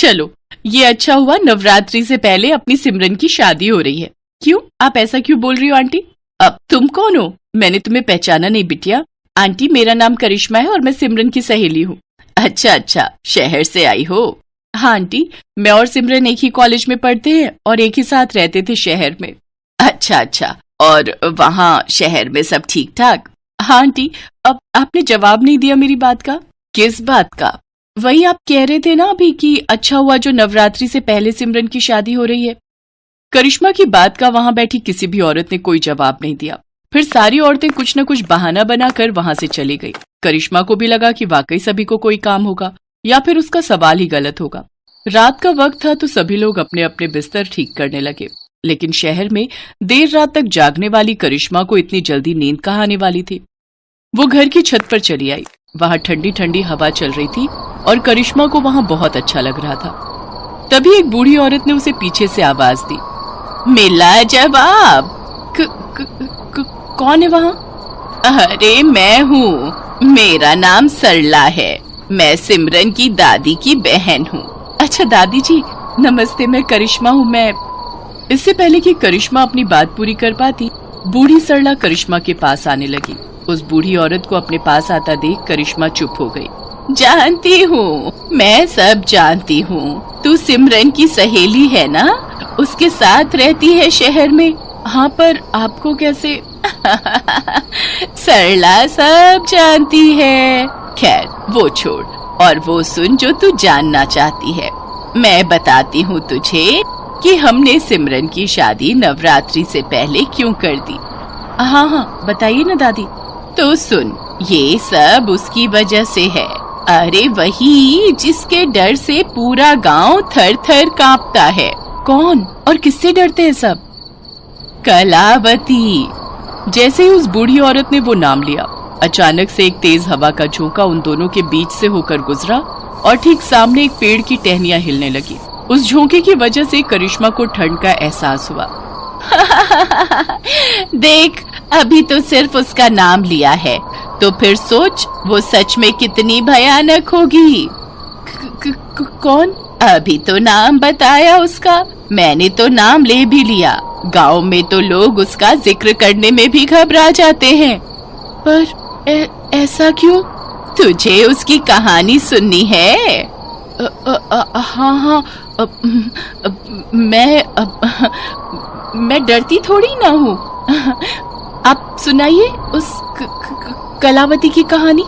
चलो, ये अच्छा हुआ नवरात्रि से पहले अपनी सिमरन की शादी हो रही है। क्यों, आप ऐसा क्यों बोल रही हो आंटी? अब तुम कौन हो? मैंने तुम्हें पहचाना नहीं बिटिया। आंटी, मेरा नाम करिश्मा है और मैं सिमरन की सहेली हूँ। अच्छा अच्छा, शहर से आई हो? हाँ आंटी, मैं और सिमरन एक ही कॉलेज में पढ़ते हैं और एक ही साथ रहते थे शहर में। अच्छा अच्छा, और वहाँ शहर में सब ठीक ठाक? हाँ आंटी। अब आपने जवाब नहीं दिया मेरी बात का। किस बात का? वही आप कह रहे थे ना अभी कि अच्छा हुआ जो नवरात्रि से पहले सिमरन की शादी हो रही है। करिश्मा की बात का वहां बैठी किसी भी औरत ने कोई जवाब नहीं दिया। फिर सारी औरतें कुछ न कुछ बहाना बनाकर वहां से चली गई। करिश्मा को भी लगा कि वाकई सभी को कोई काम होगा या फिर उसका सवाल ही गलत होगा। रात का वक्त था तो सभी लोग अपने अपने बिस्तर ठीक करने लगे, लेकिन शहर में देर रात तक जागने वाली करिश्मा को इतनी जल्दी नींद कहाँ आने वाली थी। वो घर की छत पर चली आई। वहां ठंडी ठंडी हवा चल रही थी और करिश्मा को वहां बहुत अच्छा लग रहा था। तभी एक बूढ़ी औरत ने उसे पीछे से आवाज दी, मिला जवाब। कौन है वहां? अरे मैं हूँ, मेरा नाम सरला है। मैं सिमरन की दादी की बहन हूँ। अच्छा दादी जी, नमस्ते, मैं करिश्मा हूँ। मैं इससे पहले कि करिश्मा अपनी बात पूरी कर पाती, बूढ़ी सरला करिश्मा के पास आने लगी। उस बूढ़ी औरत को अपने पास आता देख करिश्मा चुप हो गई। जानती हूँ, मैं सब जानती हूँ। तू सिमरन की सहेली है ना? उसके साथ रहती है शहर में। हाँ, पर आपको कैसे? सरला सब जानती है। खैर वो छोड़ और वो सुन जो तू जानना चाहती है। मैं बताती हूँ तुझे कि हमने सिमरन की शादी नवरात्रि से पहले क्यों कर दी। हाँ हाँ, बताइए ना दादी। तो सुन, ये सब उसकी वजह से है। अरे वही जिसके डर से पूरा गांव थर थर कांपता है। कौन और किससे डरते हैं सब? कलावती। जैसे ही उस बूढ़ी औरत ने वो नाम लिया, अचानक से एक तेज हवा का झोंका उन दोनों के बीच से होकर गुजरा और ठीक सामने एक पेड़ की टहनियां हिलने लगी। उस झोंके की वजह से करिश्मा को ठंड का एहसास हुआ। देख, अभी तो सिर्फ उसका नाम लिया है, तो फिर सोच वो सच में कितनी भयानक होगी। कौन? अभी तो नाम बताया उसका। मैंने तो नाम ले भी लिया। गांव में तो लोग उसका जिक्र करने में भी घबरा जाते हैं। पर ऐसा क्यों? तुझे उसकी कहानी सुननी है? हाँ हाँ, मैं डरती थोड़ी ना हूँ। आप सुनाइए उस कलावती की कहानी।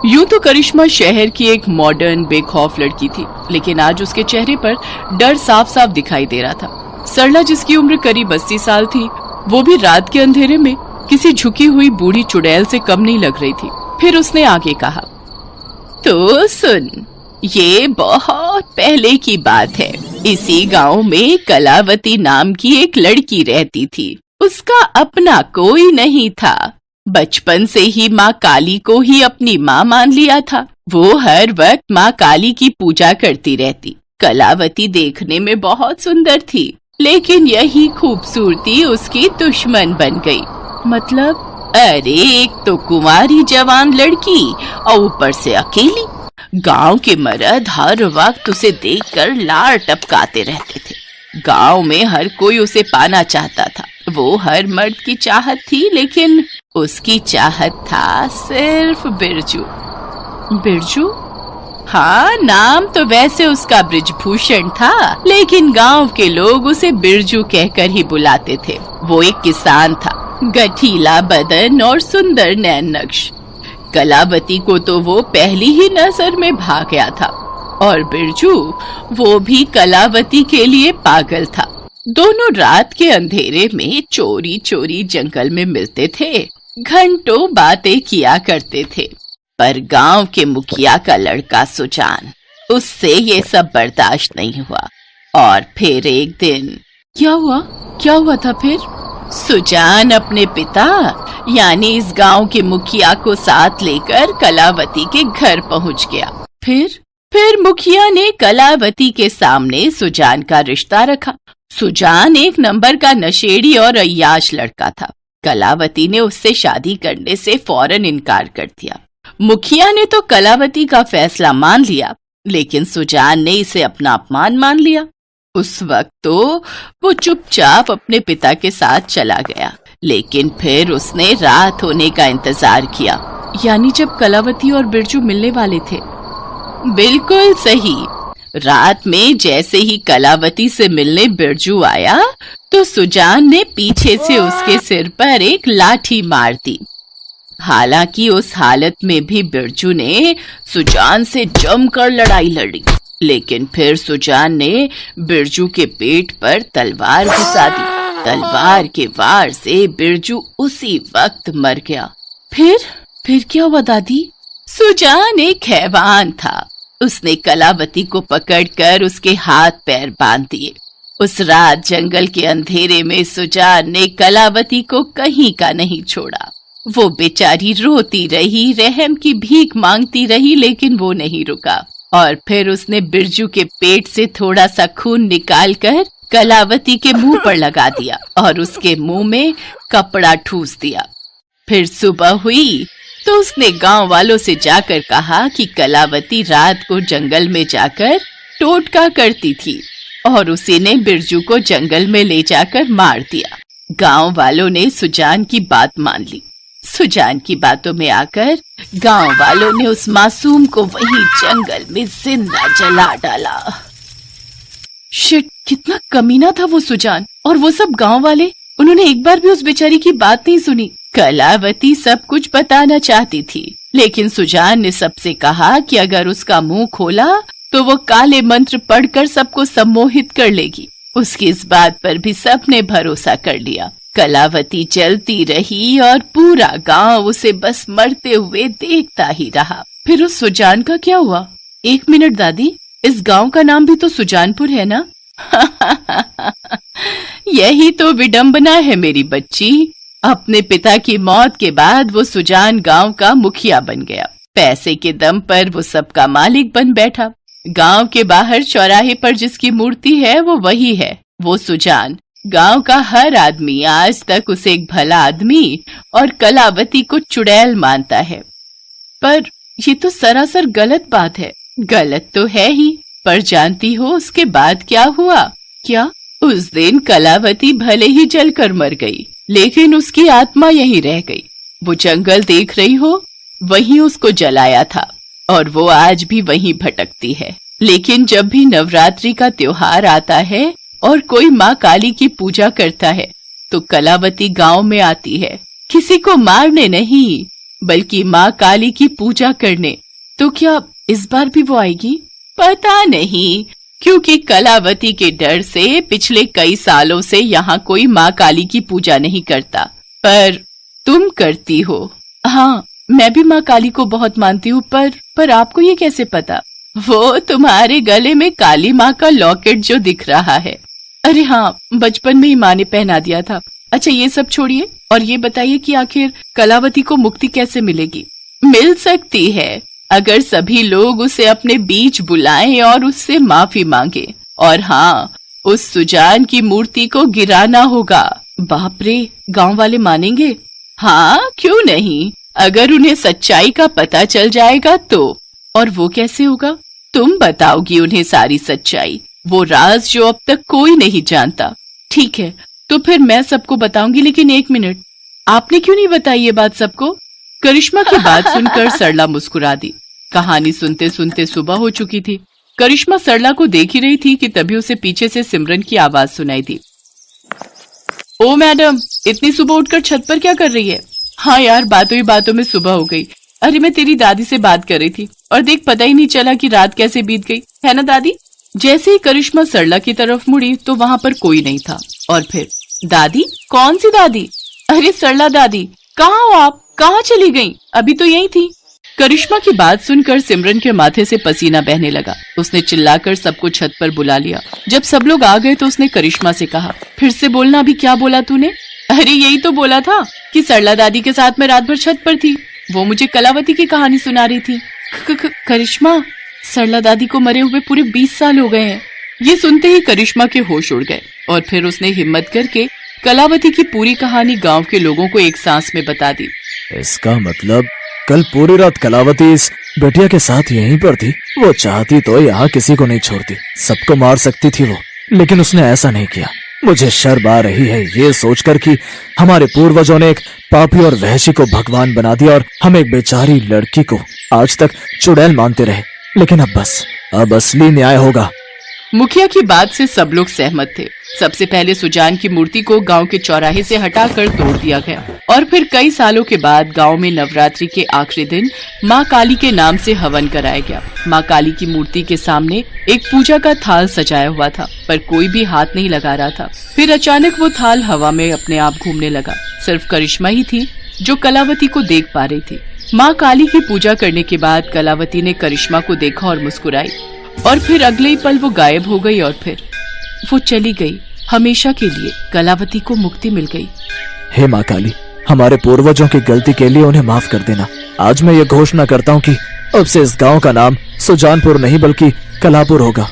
यूं तो करिश्मा शहर की एक मॉडर्न बेखौफ लड़की थी, लेकिन आज उसके चेहरे पर डर साफ साफ दिखाई दे रहा था। सरला, जिसकी उम्र करीब 80 साल थी, वो भी रात के अंधेरे में किसी झुकी हुई बूढ़ी चुड़ैल से कम नहीं लग रही थी। फिर उसने आगे कहा, तो सुन, ये बहुत पहले की बात है। इसी गांव में कलावती नाम की एक लड़की रहती थी। उसका अपना कोई नहीं था। बचपन से ही माँ काली को ही अपनी माँ मान लिया था। वो हर वक्त माँ काली की पूजा करती रहती। कलावती देखने में बहुत सुंदर थी, लेकिन यही खूबसूरती उसकी दुश्मन बन गई। मतलब? अरे एक तो कुंवारी जवान लड़की और ऊपर से अकेली। गांव के मर्द हर वक्त उसे देखकर लार टपकाते रहते थे। गांव में हर कोई उसे पाना चाहता था। वो हर मर्द की चाहत थी, लेकिन उसकी चाहत था सिर्फ बिरजू। बिरजू? हाँ, नाम तो वैसे उसका ब्रिजभूषण था, लेकिन गांव के लोग उसे बिरजू कहकर ही बुलाते थे। वो एक किसान था, गठीला बदन और सुंदर नैन नक्श। कलावती को तो वो पहली ही नजर में भा गया था, और बिरजू, वो भी कलावती के लिए पागल था। दोनों रात के अंधेरे में चोरी चोरी जंगल में मिलते थे, घंटों बातें किया करते थे। पर गांव के मुखिया का लड़का सुजान, उससे ये सब बर्दाश्त नहीं हुआ। और फिर एक दिन क्या हुआ था फिर? सुजान अपने पिता यानी इस गांव के मुखिया को साथ लेकर कलावती के घर पहुंच गया। फिर मुखिया ने कलावती के सामने सुजान का रिश्ता रखा। सुजान एक नंबर का नशेड़ी और अय्याश लड़का था। कलावती ने उससे शादी करने से फौरन इनकार कर दिया। मुखिया ने तो कलावती का फैसला मान लिया, लेकिन सुजान ने इसे अपना अपमान मान लिया। उस वक्त तो वो चुपचाप अपने पिता के साथ चला गया, लेकिन फिर उसने रात होने का इंतजार किया। यानी जब कलावती और बिरजू मिलने वाले थे? बिल्कुल सही। रात में जैसे ही कलावती से मिलने बिरजू आया तो सुजान ने पीछे से उसके सिर पर एक लाठी मार दी। हालांकि उस हालत में भी बिरजू ने सुजान से जमकर लड़ाई लड़ी, लेकिन फिर सुजान ने बिरजू के पेट पर तलवार घुसा दी। तलवार के वार से बिरजू उसी वक्त मर गया। फिर क्या हुआ दादी? सुजान एक हैवान था। उसने कलावती को पकड़कर उसके हाथ पैर बांध दिए। उस रात जंगल के अंधेरे में सुजान ने कलावती को कहीं का नहीं छोड़ा। वो बेचारी रोती रही, रहम की भीख मांगती रही, लेकिन वो नहीं रुका। और फिर उसने बिरजू के पेट से थोड़ा सा खून निकालकर कलावती के मुंह पर लगा दिया और उसके मुंह में कपड़ा ठूस दिया। फिर सुबह हुई तो उसने गांव वालों से जाकर कहा कि कलावती रात को जंगल में जाकर टोटका करती थी और उसी ने बिरजू को जंगल में ले जाकर मार दिया। गांव वालों ने सुजान की बात मान ली। सुजान की बातों में आकर गांव वालों ने उस मासूम को वहीं जंगल में जिंदा जला डाला। शिट, कितना कमीना था वो सुजान। और वो सब गांव वाले, उन्होंने एक बार भी उस बेचारी की बात नहीं सुनी। कलावती सब कुछ बताना चाहती थी, लेकिन सुजान ने सबसे कहा कि अगर उसका मुंह खोला तो वो काले मंत्र पढ़कर सबको सम्मोहित कर लेगी। उसकी इस बात पर भी सबने भरोसा कर लिया। कलावती जलती रही और पूरा गांव उसे बस मरते हुए देखता ही रहा। फिर उस सुजान का क्या हुआ? 1 मिनट दादी, इस गांव का नाम भी तो सुजानपुर है ना? यही तो विडंबना है मेरी बच्ची। अपने पिता की मौत के बाद वो सुजान गांव का मुखिया बन गया। पैसे के दम पर वो सबका मालिक बन बैठा। गांव के बाहर चौराहे पर जिसकी मूर्ति है वो वही है, वो सुजान। गांव का हर आदमी आज तक उसे एक भला आदमी और कलावती को चुड़ैल मानता है। पर ये तो सरासर गलत बात है। गलत तो है ही, पर जानती हो उसके बाद क्या हुआ? क्या? उस दिन कलावती भले ही जलकर मर गई, लेकिन उसकी आत्मा यहीं रह गई। वो जंगल देख रही हो, वहीं उसको जलाया था और वो आज भी वहीं भटकती है। लेकिन जब भी नवरात्रि का त्योहार आता है और कोई माँ काली की पूजा करता है तो कलावती गांव में आती है, किसी को मारने नहीं बल्कि माँ काली की पूजा करने। तो क्या इस बार भी वो आएगी? पता नहीं, क्योंकि कलावती के डर से पिछले कई सालों से यहाँ कोई माँ काली की पूजा नहीं करता, पर तुम करती हो। हाँ, मैं भी माँ काली को बहुत मानती हूँ, पर आपको ये कैसे पता? वो तुम्हारे गले में काली माँ का लॉकेट जो दिख रहा है। अरे हाँ, बचपन में ही माँ ने पहना दिया था। अच्छा, ये सब छोड़िए और ये बताइए कि आखिर कलावती को मुक्ति कैसे मिलेगी? मिल सकती है अगर सभी लोग उसे अपने बीच बुलाएं और उससे माफी मांगे। और हाँ, उस सुजान की मूर्ति को गिराना होगा। बाप रे, गांव वाले मानेंगे? हाँ, क्यों नहीं, अगर उन्हें सच्चाई का पता चल जाएगा तो। और वो कैसे होगा? तुम बताओगी उन्हें सारी सच्चाई, वो राज जो अब तक कोई नहीं जानता। ठीक है, तो फिर मैं सबको बताऊंगी, लेकिन 1 मिनट, आपने क्यों नहीं बताई ये बात सबको? करिश्मा की बात सुनकर सरला मुस्कुरा दी। कहानी सुनते सुनते सुबह हो चुकी थी। करिश्मा सरला को देख ही रही थी कि तभी उसे पीछे से सिमरन की आवाज सुनाई दी। ओ मैडम, इतनी सुबह उठकर छत पर क्या कर रही है? हाँ यार, बातों ही बातों में सुबह हो गई। अरे मैं तेरी दादी से बात कर रही थी और देख, पता ही नहीं चला कि रात कैसे बीत गई, है ना दादी? जैसे ही करिश्मा सरला की तरफ मुड़ी तो वहाँ पर कोई नहीं था। और फिर, दादी? कौन सी दादी? अरे सरला दादी, कहाँ हो आप? कहाँ चली गई? अभी तो यही थी। करिश्मा की बात सुनकर सिमरन के माथे से पसीना बहने लगा। उसने चिल्लाकर सबको छत पर बुला लिया। जब सब लोग आ गए तो उसने करिश्मा से कहा, फिर से बोलना, अभी क्या बोला तूने? अरे यही तो बोला था कि सरला दादी के साथ मैं रात भर छत पर थी, वो मुझे कलावती की कहानी सुना रही थी। करिश्मा, सरला दादी को मरे हुए पूरे 20 साल हो गए हैं। ये सुनते ही करिश्मा के होश उड़ गए और फिर उसने हिम्मत करके कलावती की पूरी कहानी गांव के लोगों को एक सांस में बता दी। इसका मतलब कल पूरी रात कलावती इस बेटिया के साथ यहीं पर थी। वो चाहती तो यहाँ किसी को नहीं छोड़ती, सबको मार सकती थी वो, लेकिन उसने ऐसा नहीं किया। मुझे शर्म आ रही है ये सोचकर कि हमारे पूर्वजों ने एक पापी और वहशी को भगवान बना दिया और हम एक बेचारी लड़की को आज तक चुड़ैल मानते रहे। लेकिन अब बस, अब असली न्याय होगा। मुखिया की बात से सब लोग सहमत थे। सबसे पहले सुजान की मूर्ति को गांव के चौराहे से हटाकर तोड़ दिया गया और फिर कई सालों के बाद गांव में नवरात्रि के आखिरी दिन मां काली के नाम से हवन कराया गया। मां काली की मूर्ति के सामने एक पूजा का थाल सजाया हुआ था, पर कोई भी हाथ नहीं लगा रहा था। फिर अचानक वो थाल हवा में अपने आप घूमने लगा। सिर्फ करिश्मा ही थी जो कलावती को देख पा रही थी। माँ काली की पूजा करने के बाद कलावती ने करिश्मा को देखा और मुस्कुराई, और फिर अगले ही पल वो गायब हो गई और फिर वो चली गई। हमेशा के लिए कलावती को मुक्ति मिल गई। हे माँ काली, हमारे पूर्वजों की गलती के लिए उन्हें माफ कर देना। आज मैं ये घोषणा करता हूँ कि अब से इस गांव का नाम सुजानपुर नहीं बल्कि कलापुर होगा।